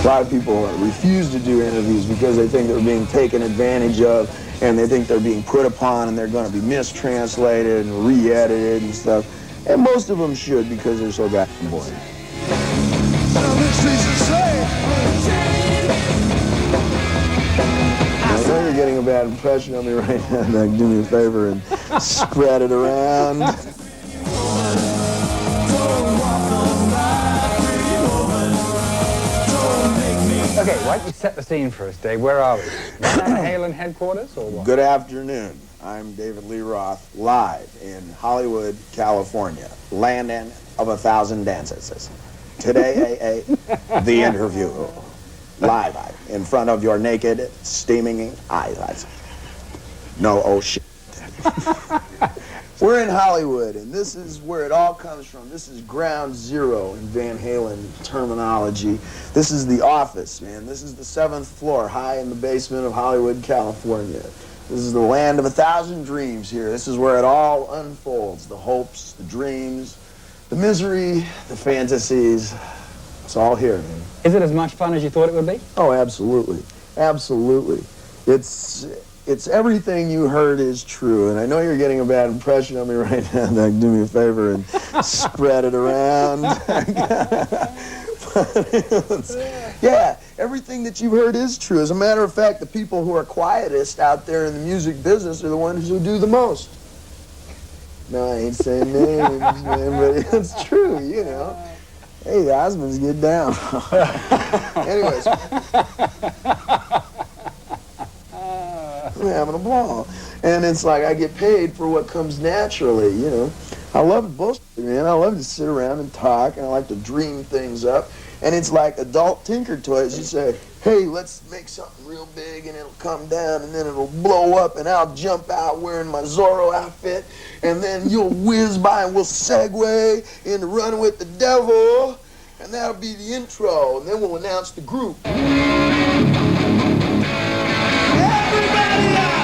lot of people refuse to do interviews because they think they're being taken advantage of, and they think they're being put upon, and they're going to be mistranslated and re-edited and stuff. And most of them should, because they're so goddamn boring. I know you're getting a bad impression of me right now. Do me a favor and spread it around. Okay, why don't you set the scene for us, Dave? Where are we? At Halen headquarters, or what? Good afternoon. I'm David Lee Roth, live in Hollywood, California, land of 1,000 dances. Today, the interview, live in front of your naked, steaming eyes. No, oh shit. We're in Hollywood, and this is where it all comes from. This is ground zero in Van Halen terminology. This is the office, man. This is the 7th floor, high in the basement of Hollywood, California. This is the land of 1,000 dreams here. This is where it all unfolds. The hopes, the dreams, the misery, the fantasies. It's all here, man. Is it as much fun as you thought it would be? Oh, absolutely. Absolutely. It's everything you heard is true, and I know you're getting a bad impression of me right now. Do me a favor and spread it around. Yeah, everything that you've heard is true. As a matter of fact, the people who are quietest out there in the music business are the ones who do the most. No, I ain't saying names, man, but it's true, you know. Hey, the Osmonds get down. Anyways. I'm having a ball. And it's like I get paid for what comes naturally, you know. I love bullshit, man. I love to sit around and talk, and I like to dream things up. And it's like adult Tinker Toys. You say, hey, let's make something real big, and it'll come down, and then it'll blow up, and I'll jump out wearing my Zorro outfit, and then you'll whiz by, and we'll segue into Running with the Devil, and that'll be the intro, and then we'll announce the group. Everybody out!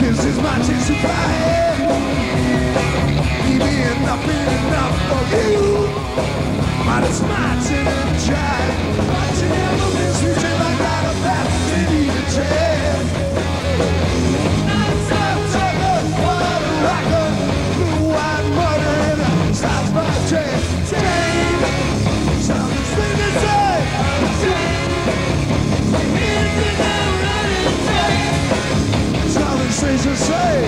This is my chance to fly. Maybe enough for you. But it's my chance to try. Watching everything switching like out of that city to change. I'm talking water rocker, blue white murder, and stops my train. Something sweet to say. Something strange to say.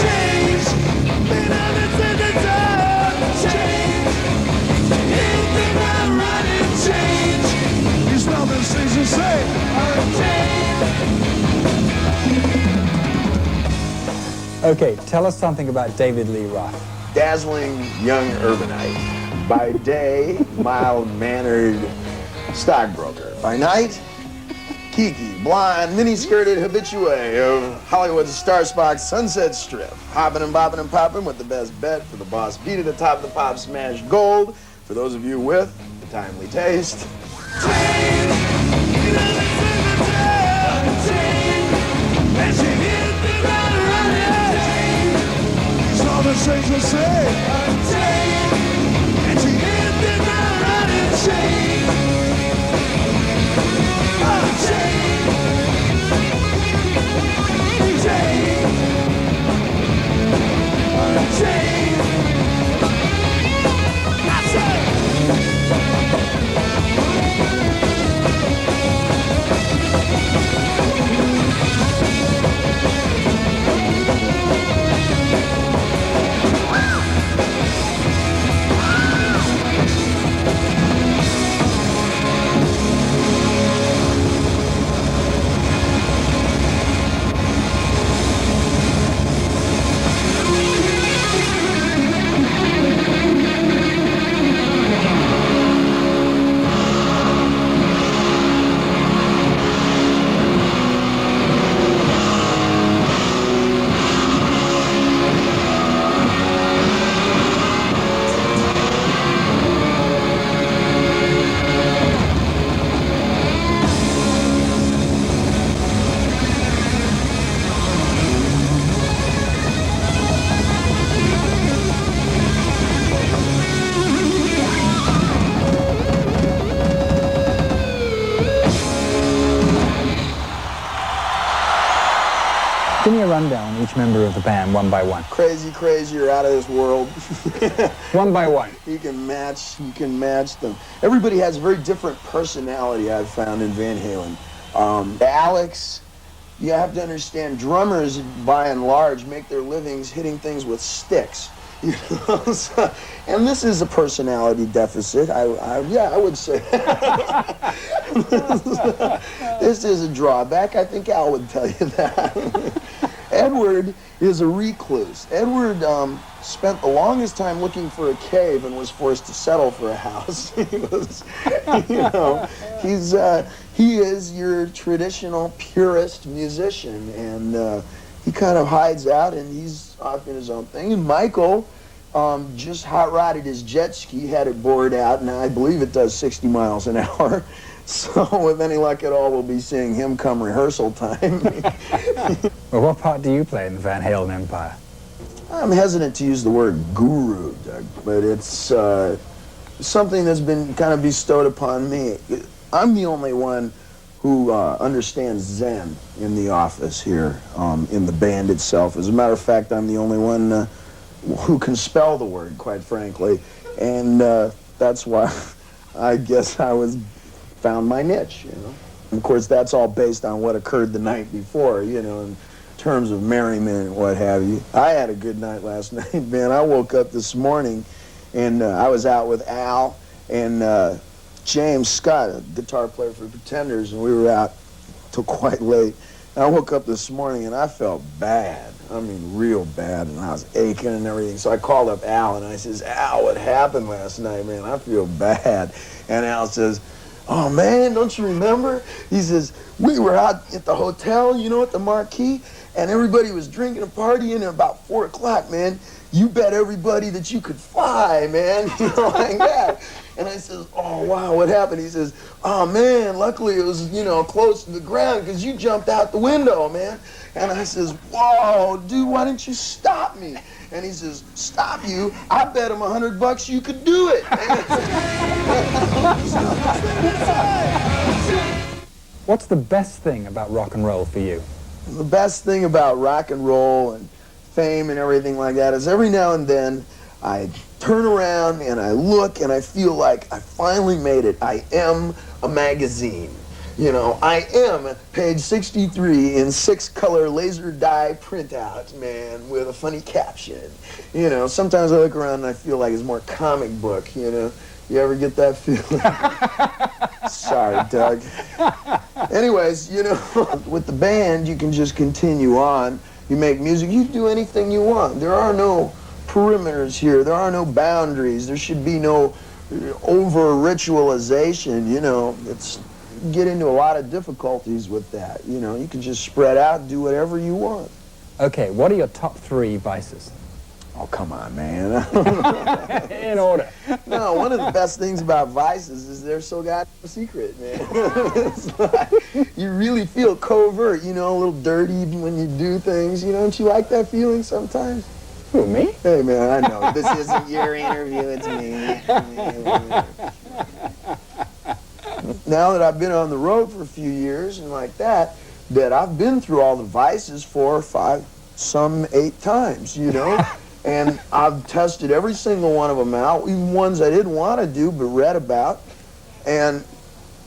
Change, been on it since the time. Change, anything I'm running. Change, there's nothing strange to say. Okay, tell us something about David Lee Roth. Dazzling young urbanite. By day, mild-mannered stockbroker. By night, Kiki, blonde, mini-skirted habitué of Hollywood's star-spocked Sunset Strip. Hopping and bopping and popping with the best bet for the boss beat at the top of the pop smash gold. For those of you with the timely taste. strings will say, unchained, and she ended my running chain. Unchained, chained, unchained. I said. Give me a rundown on each member of the band, one by one. Crazy, you're out of this world. One by one. You can match them. Everybody has a very different personality, I've found, in Van Halen. Alex, you have to understand, drummers, by and large, make their livings hitting things with sticks. You know? So, and this is a personality deficit, I would say. This is a drawback. I think Al would tell you that. Edward is a recluse. Edward spent the longest time looking for a cave and was forced to settle for a house. He is your traditional purist musician, and he kind of hides out and he's off in his own thing. And Michael just hot-rodded his jet ski, had it bored out, and I believe it does 60 miles an hour. So with any luck at all, we'll be seeing him come rehearsal time. Well, what part do you play in the Van Halen empire? I'm hesitant to use the word guru, Doug, but it's something that's been kind of bestowed upon me. I'm the only one who understands Zen in the office here, in the band itself. As a matter of fact, I'm the only one who can spell the word, quite frankly, and that's why I guess I found my niche, you know. And of course, that's all based on what occurred the night before, you know, in terms of merriment and what have you. I had a good night last night, man. I woke up this morning, and I was out with Al and James Scott, a guitar player for Pretenders, and we were out till quite late. And I woke up this morning, and I felt bad. I mean, real bad, and I was aching and everything. So I called up Al, and I says, Al, what happened last night, man? I feel bad. And Al says, oh, man, don't you remember? He says, we were out at the hotel, you know, at the Marquee, and everybody was drinking and partying, and about 4 o'clock, man, you bet everybody that you could fly, man, you know, like that. And I says, oh, wow, what happened? He says, oh, man, luckily it was, you know, close to the ground because you jumped out the window, man. And I says, whoa, dude, why didn't you stop me? And he says, stop you? I bet him $100 you could do it. What's the best thing about rock and roll for you? The best thing about rock and roll and fame and everything like that is every now and then I turn around and I look and I feel like I finally made it. I am a magazine. You know, I am page 63 in 6-color laser dye printout, man, with a funny caption. You know, sometimes I look around and I feel like it's more comic book, you know. You ever get that feeling? Sorry, Doug. Anyways, you know, with the band, you can just continue on. You make music, you do anything you want. There are no perimeters here. There are no boundaries. There should be no over-ritualization, you know. You get into a lot of difficulties with that. You know, you can just spread out and do whatever you want. Okay, what are your top 3 vices? Oh, come on, man. In order. No, one of the best things about vices is they're so goddamn secret, man. It's like, you really feel covert, you know, a little dirty when you do things. You know, don't you like that feeling sometimes? Who, me? Hey, man, I know. This isn't your interview, it's me. Now that I've been on the road for a few years and like that, I've been through all the vices 4 or 5, some 8 times, you know? And I've tested every single one of them out, even ones I didn't want to do but read about. And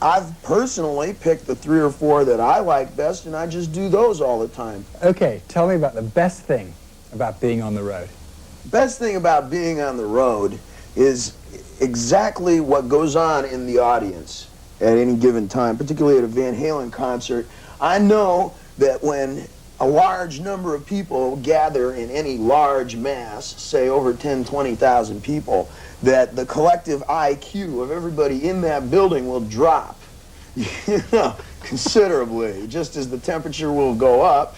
I've personally picked the 3 or 4 that I like best, and I just do those all the time. Okay, tell me about the best thing about being on the road. Best thing about being on the road is exactly what goes on in the audience at any given time, particularly at a Van Halen concert. I know that when a large number of people gather in any large mass, say over 10, 20,000 people, that the collective IQ of everybody in that building will drop, you know, considerably, just as the temperature will go up.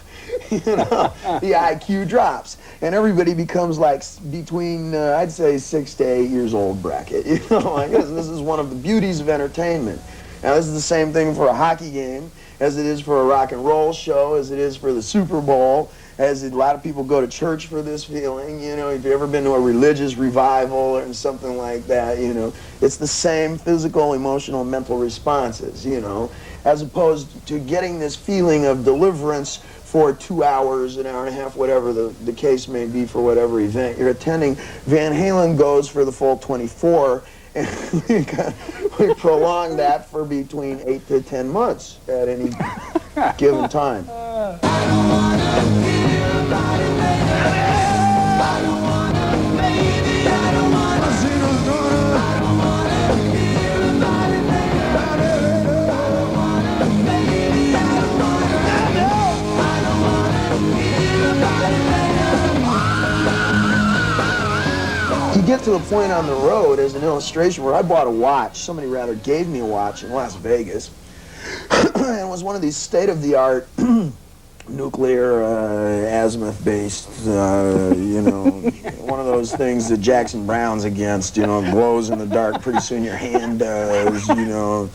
You know, the IQ drops, and everybody becomes like between, I'd say, 6 to 8 years old bracket. You know, I guess this is one of the beauties of entertainment. Now, this is the same thing for a hockey game, as it is for a rock and roll show, as it is for the Super Bowl, as a lot of people go to church for this feeling. You know, if you've ever been to a religious revival or something like that, you know, it's the same physical, emotional, mental responses, you know, as opposed to getting this feeling of deliverance for 2 hours, an hour and a half, whatever the case may be for whatever event you're attending. Van Halen goes for the full 24, and we prolong that for between 8 to 10 months at any given time. You get to the point on the road, as an illustration, where I bought a watch, somebody rather gave me a watch in Las Vegas, and it was one of these state-of-the-art nuclear azimuth-based, you know, one of those things that Jackson Browne's against, you know, glows in the dark, pretty soon your hand does, you know,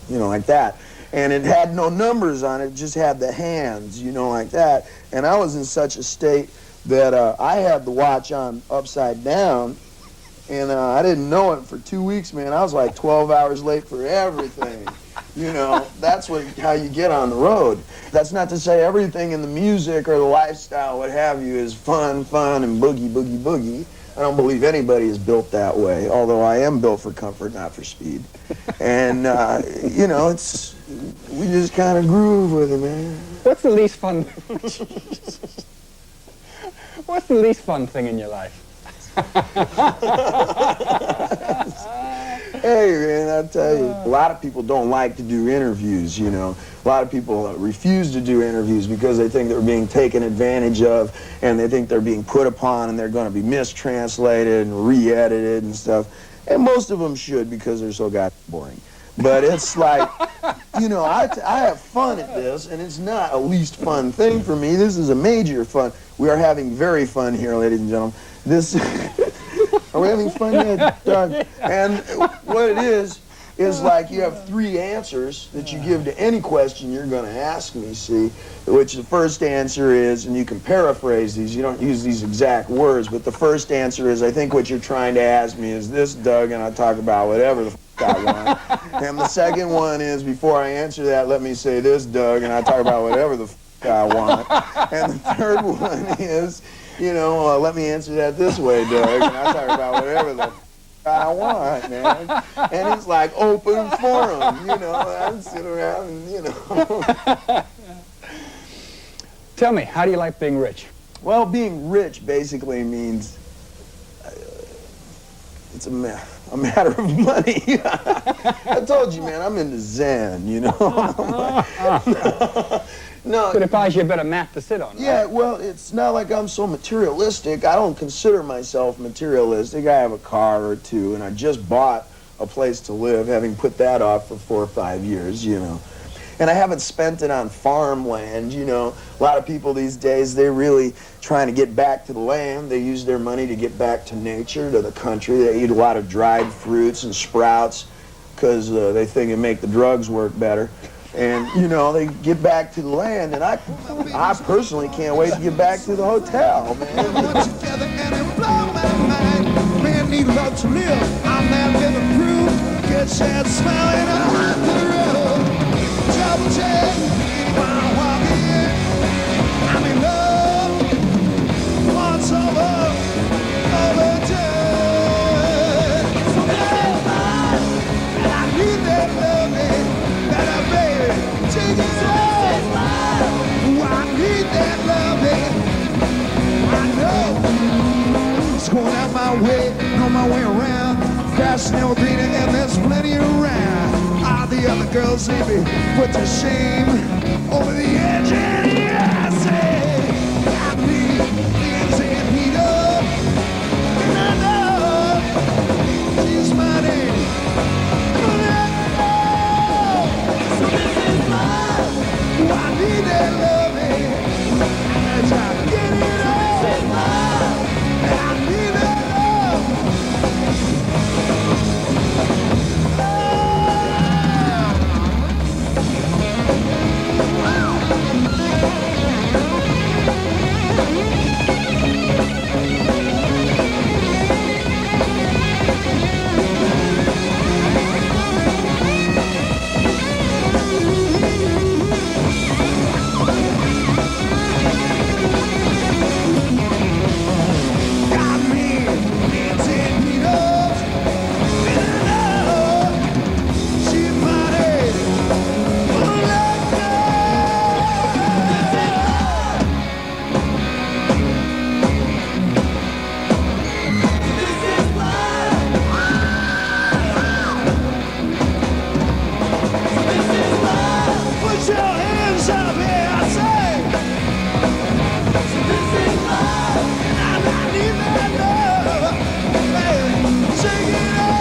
like that. And it had no numbers on it, it just had the hands, you know, like that. And I was in such a state that I had the watch on upside down, and I didn't know it for 2 weeks, man. I was like 12 hours late for everything. You know, that's how you get on the road. That's not to say everything in the music or the lifestyle, what have you, is fun, and boogie, boogie, boogie. I don't believe anybody is built that way, although I am built for comfort, not for speed. And, you know, we just kind of groove with it, man. What's the least fun? What's the least fun thing in your life? Hey, man, I'll tell you, a lot of people don't like to do interviews, you know. A lot of people refuse to do interviews because they think they're being taken advantage of, and they think they're being put upon, and they're going to be mistranslated and re-edited and stuff. And most of them should, because they're so goddamn boring. But it's like, you know, I have fun at this, and it's not a least fun thing for me. This is a major fun. We are having very fun here, ladies and gentlemen. Are we having fun yet, Doug? And what it is like you have 3 answers that you give to any question you're going to ask me, see, which the first answer is, and you can paraphrase these, you don't use these exact words, but the first answer is, I think what you're trying to ask me is this, Doug, and I'll talk about whatever the I want. And the second one is, before I answer that, let me say this, Doug, and I'll talk about whatever the I want. And the third one is, you know, let me answer that this way, Doug, and I'll talk about whatever the I want, man. And it's like open forum, you know. I sit around and, you know. Tell me, how do you like being rich? Well, being rich basically means it's a matter of money. I told you, man, I'm into Zen, you know. No, but it buys you a better mat to sit on, right? Yeah, well, it's not like I'm so materialistic. I don't consider myself materialistic. I have a car or 2, and I just bought a place to live, having put that off for 4 or 5 years, you know. And I haven't spent it on farmland, you know. A lot of people these days, they're really trying to get back to the land. They use their money to get back to nature, to the country. They eat a lot of dried fruits and sprouts because they think it make the drugs work better. And, you know, they get back to the land, and I personally can't wait to get back to the hotel, man. to live. I'm that living proof. Get that smiling on the road. Double check while I'm walking in. I'm in love. Once over, overdone. So that's mine. And I need that loving, that baby. Take it off. I need that loving. I know. It's going out my way, on my way around. Grass never greener and there's plenty around. All the other girls leave me put to shame over the edge. And yeah, I say, I need things and heat up. And I know she's my name. But I know, so this is love. I need that loving. And I try to get it on. I need that love. Got me dancing needles with love. She's money. Put your hands up here, I say. This is love, and I need that love. Baby, sing it out.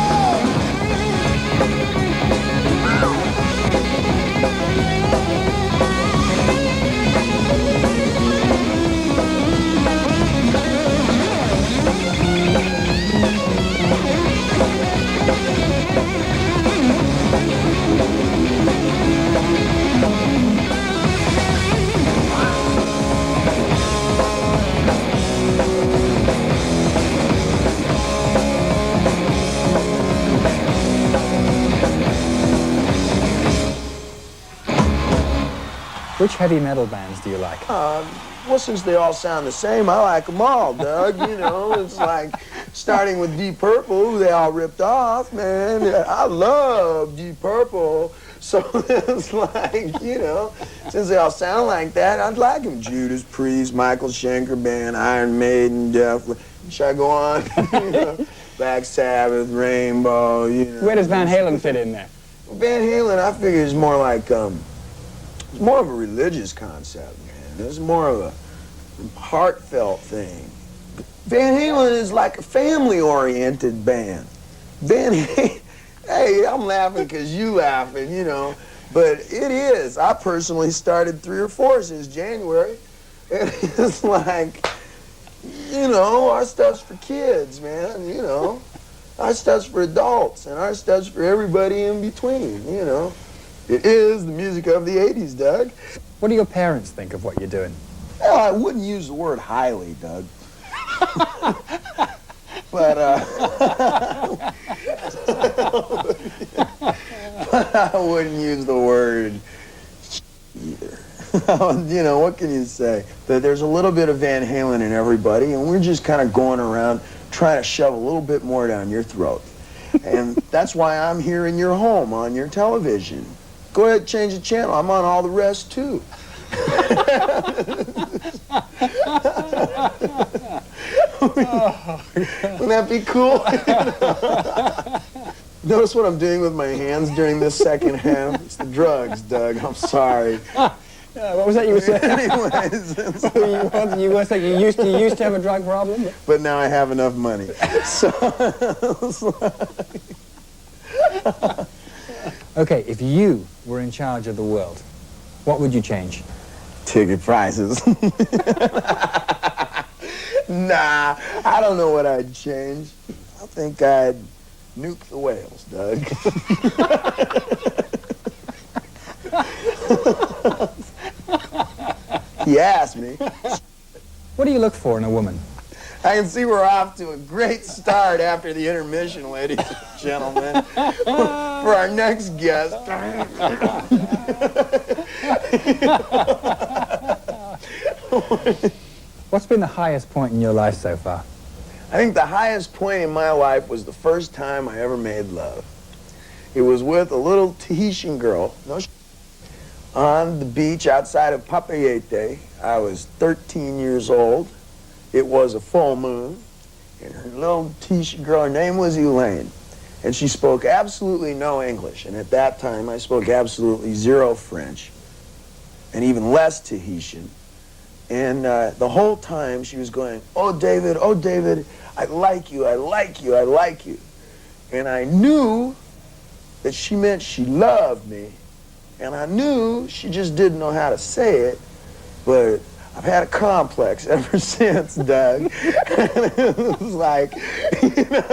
Which heavy metal bands do you like? Well, since they all sound the same, I like them all, Doug. You know, it's like starting with Deep Purple, who they all ripped off, man. I love Deep Purple. So it's like, you know, since they all sound like that, I'd like them. Judas Priest, Michael Schenker Band, Iron Maiden, Def Leppard. Should I go on? You know, Black Sabbath, Rainbow, you know. Where does Van Halen fit in there? Van Halen, I figure, is more like, it's more of a religious concept, man. It's more of a heartfelt thing. Van Halen is like a family-oriented band. Van Halen, hey, I'm laughing because you laughing, you know, but it is. I personally started 3 or 4 since January, and it's like, you know, our stuff's for kids, man, you know. Our stuff's for adults, and our stuff's for everybody in between, you know. It is the music of the 80s, Doug. What do your parents think of what you're doing? Well, I wouldn't use the word highly, Doug. But I wouldn't use the word either. You know, what can you say? But there's a little bit of Van Halen in everybody, and we're just kind of going around trying to shove a little bit more down your throat. And that's why I'm here in your home on your television. Go ahead, change the channel. I'm on all the rest, too. Wouldn't that be cool? Notice what I'm doing with my hands during this second half? It's the drugs, Doug. I'm sorry. What was that you were saying? Anyways, you were saying you used to have a drug problem? but now I have enough money. So, Okay, if you were in charge of the world, what would you change? ticket prices. Nah, I don't know what I'd change. I think I'd nuke the whales, Doug. You asked me. What do you look for in a woman? I can see we're off to a great start after the intermission, ladies and gentlemen. For our next guest. What's been the highest point in your life so far? I think the highest point in my life was the first time I ever made love. It was with a little Tahitian girl, on the beach outside of Papayete. I was 13 years old. It was a full moon, and her little Tahitian girl, her name was Elaine, and she spoke absolutely no English. And at that time, I spoke absolutely zero French, and even less Tahitian. And the whole time she was going, oh, David, I like you, I like you, I like you. And I knew that she meant she loved me, and I knew she just didn't know how to say it, but I've had a complex ever since, Doug. And it was like, you know.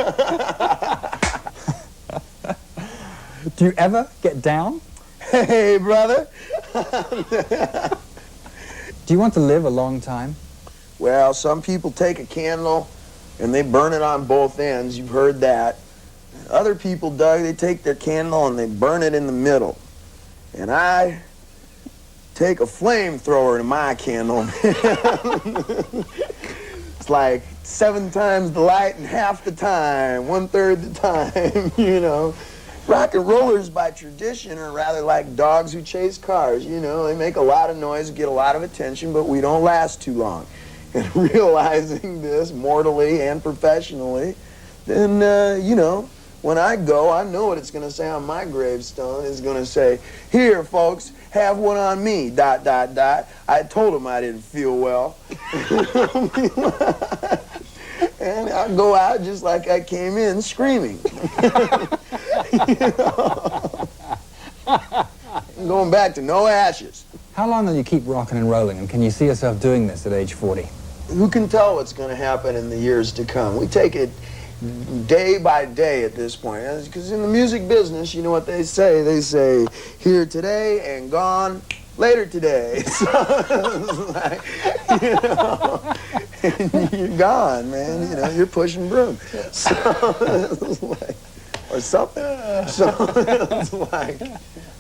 Do you ever get down? Hey, brother. Do you want to live a long time? Well, some people take a candle and they burn it on both ends. You've heard that. Other people, Doug, they take their candle and they burn it in the middle. And I take a flamethrower to my candle. It's like 7 times the light and half the time, 1/3 the time, you know. Rock and rollers by tradition are rather like dogs who chase cars, you know. They make a lot of noise, get a lot of attention, but we don't last too long. And realizing this mortally and professionally, then, you know, when I go, I know what it's going to say on my gravestone. It's going to say, here, folks, have one on me, ... I told him I didn't feel well. And I'll go out just like I came in, screaming. You know? Going back to no ashes. How long will you keep rocking and rolling, and can you see yourself doing this at age 40? Who can tell what's going to happen in the years to come? We take it day by day at this point. Because in the music business, you know what they say? They say, here today and gone later today. So it's like, you know, and you're gone, man. You know, you're pushing broom. So it's like, or something. So it's like,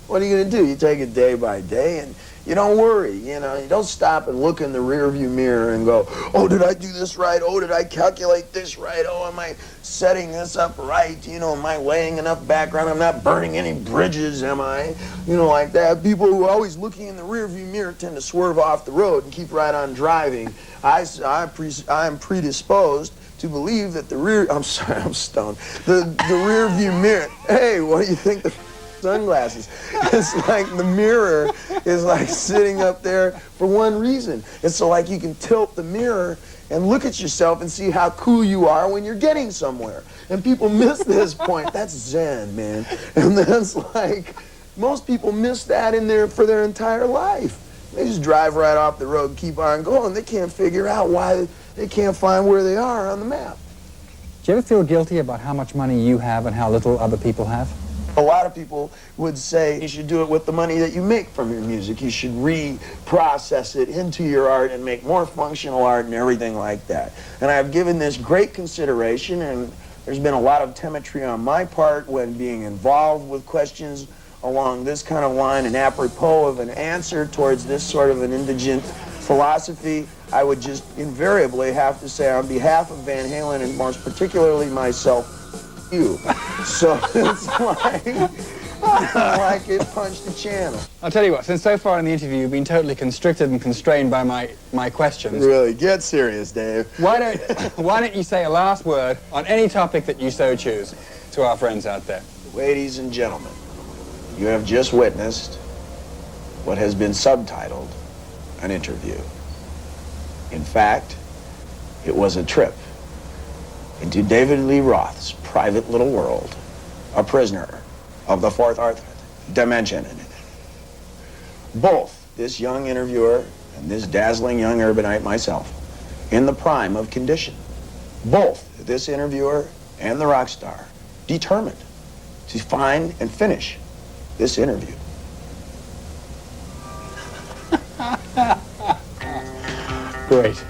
what are you going to do? You take it day by day, and you don't worry, you know. You don't stop and look in the rearview mirror and go, oh, did I do this right? Oh, did I calculate this right? Oh, am I setting this up right? You know, am I laying enough background? I'm not burning any bridges, am I? You know, like that. People who are always looking in the rearview mirror tend to swerve off the road and keep right on driving. I'm predisposed to believe that I'm sorry, I'm stoned. The rearview mirror, hey, what do you think the sunglasses? It's like the mirror is like sitting up there for one reason. It's so like you can tilt the mirror and look at yourself and see how cool you are when you're getting somewhere. And people miss this point. That's Zen, man. And that's like, most people miss that for their entire life. They just drive right off the road and keep on going. They can't figure out why they can't find where they are on the map. Do you ever feel guilty about how much money you have and how little other people have? A lot of people would say you should do it with the money that you make from your music. You should reprocess it into your art and make more functional art and everything like that. And I've given this great consideration, and there's been a lot of temetry on my part when being involved with questions along this kind of line, and apropos of an answer towards this sort of an indigent philosophy. I would just invariably have to say, on behalf of Van Halen, and most particularly myself, you. So it's like it punched the channel. I'll tell you what, since so far in the interview you've been totally constricted and constrained by my questions. Really, get serious, Dave. Why don't you say a last word on any topic that you so choose to our friends out there? Ladies and gentlemen, you have just witnessed what has been subtitled an interview. In fact, it was a trip into David Lee Roth's private little world, a prisoner of the fourth dimension. Both this young interviewer and this dazzling young urbanite myself, in the prime of condition. Both this interviewer and the rock star determined to find and finish this interview. Great.